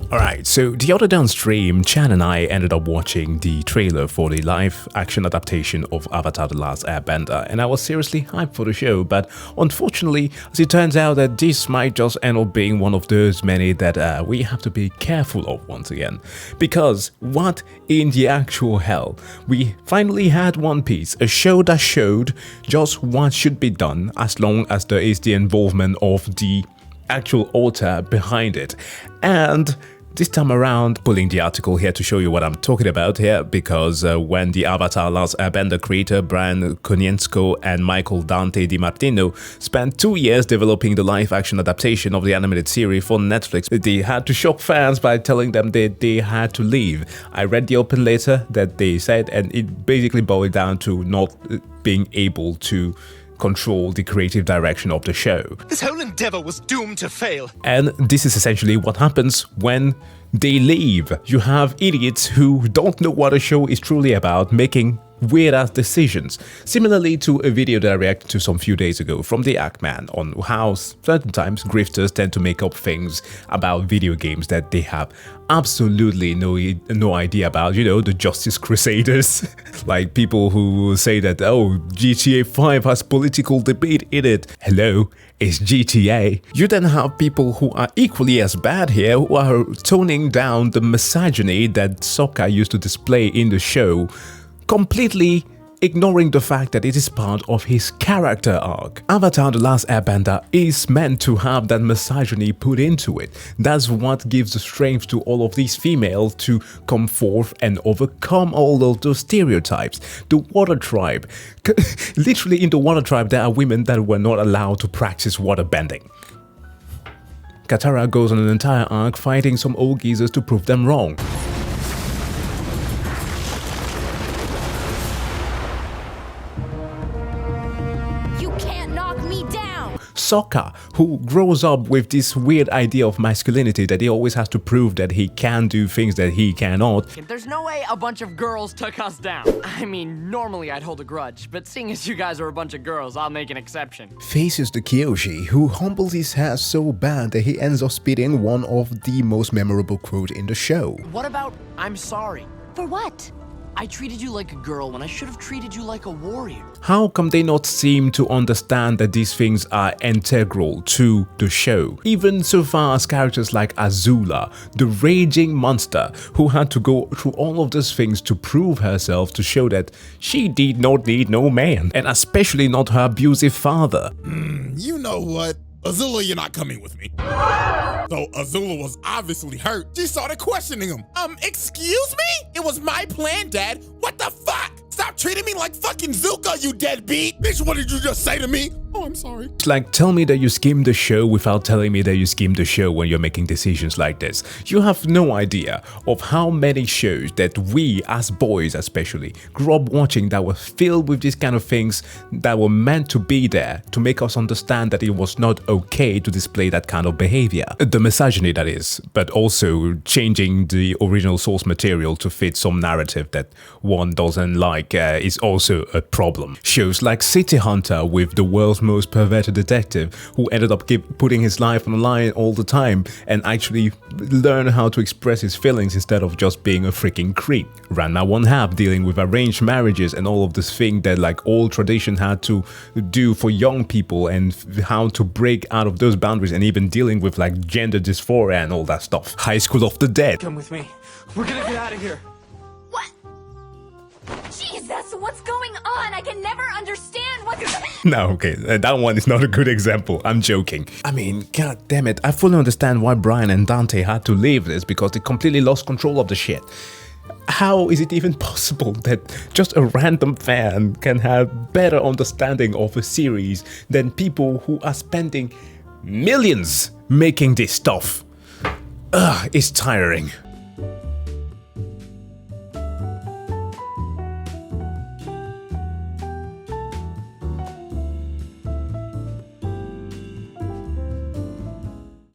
Alright, so the other downstream, Chan and I ended up watching the trailer for the live-action adaptation of Avatar: The Last Airbender, and I was seriously hyped for the show, but unfortunately, as it turns out that this might just end up being one of those many that we have to be careful of once again. Because what in the actual hell? We finally had One Piece, a show that showed just what should be done as long as there is the involvement of the actual author behind it. And this time around, pulling the article here to show you what I'm talking about here, because when the Avatar: Last Airbender creator Brian Konietzko and Michael Dante DiMartino spent 2 years developing the live-action adaptation of the animated series for Netflix, they had to shock fans by telling them that they had to leave. I read the open letter that they said, and it basically boiled down to not being able to control the creative direction of the show. This whole endeavor was doomed to fail. And this is essentially what happens when they leave. You have idiots who don't know what a show is truly about making weird-ass decisions. Similarly to a video that I reacted to some few days ago from the Ackman on how certain times grifters tend to make up things about video games that they have absolutely no idea about, you know, the Justice Crusaders. Like people who say that, oh, GTA 5 has political debate in it. Hello, it's GTA. You then have people who are equally as bad here, who are toning down the misogyny that Sokka used to display in the show, completely ignoring the fact that it is part of his character arc. Avatar: The Last Airbender is meant to have that misogyny put into it. That's what gives the strength to all of these females to come forth and overcome all of those stereotypes. The Water Tribe. Literally in the Water Tribe there are women that were not allowed to practice waterbending. Katara goes on an entire arc fighting some old geezers to prove them wrong. Sokka, who grows up with this weird idea of masculinity that he always has to prove that he can do things that he cannot. There's no way a bunch of girls took us down. I mean, normally I'd hold a grudge, but seeing as you guys are a bunch of girls, I'll make an exception. Faces the Kyoshi, who humbles his hair so bad that he ends up spitting one of the most memorable quotes in the show. What about, I'm sorry? For what? I treated you like a girl when I should have treated you like a warrior. How come they not seem to understand that these things are integral to the show? Even so far as characters like Azula, the raging monster, who had to go through all of these things to prove herself, to show that she did not need no man, and especially not her abusive father. You know what? Azula, you're not coming with me. So Azula was obviously hurt. She started questioning him. Excuse me? It was my plan, Dad. What the fuck? Stop treating me like fucking Zuko, you deadbeat. Bitch, what did you just say to me? Oh, I'm sorry. It's like, tell me that you skimmed the show without telling me that you skimmed the show when you're making decisions like this. You have no idea of how many shows that we, as boys especially, grew up watching that were filled with these kind of things that were meant to be there to make us understand that it was not okay to display that kind of behavior. The misogyny, that is, but also changing the original source material to fit some narrative that one doesn't like is also a problem. Shows like City Hunter with the world's most perverted detective who ended up putting his life on the line all the time and actually learn how to express his feelings instead of just being a freaking creep. Ranma One Half dealing with arranged marriages and all of this thing that like old tradition had to do for young people and how to break out of those boundaries, and even dealing with like gender dysphoria and all that stuff. High School of the Dead. Come with me. We're gonna get out of here. What? Jesus, what's going on? I can never understand what's... No, okay, that one is not a good example. I'm joking. I mean, god damn it, I fully understand why Brian and Dante had to leave this, because they completely lost control of the shit. How is it even possible that just a random fan can have better understanding of a series than people who are spending millions making this stuff? Ugh, it's tiring.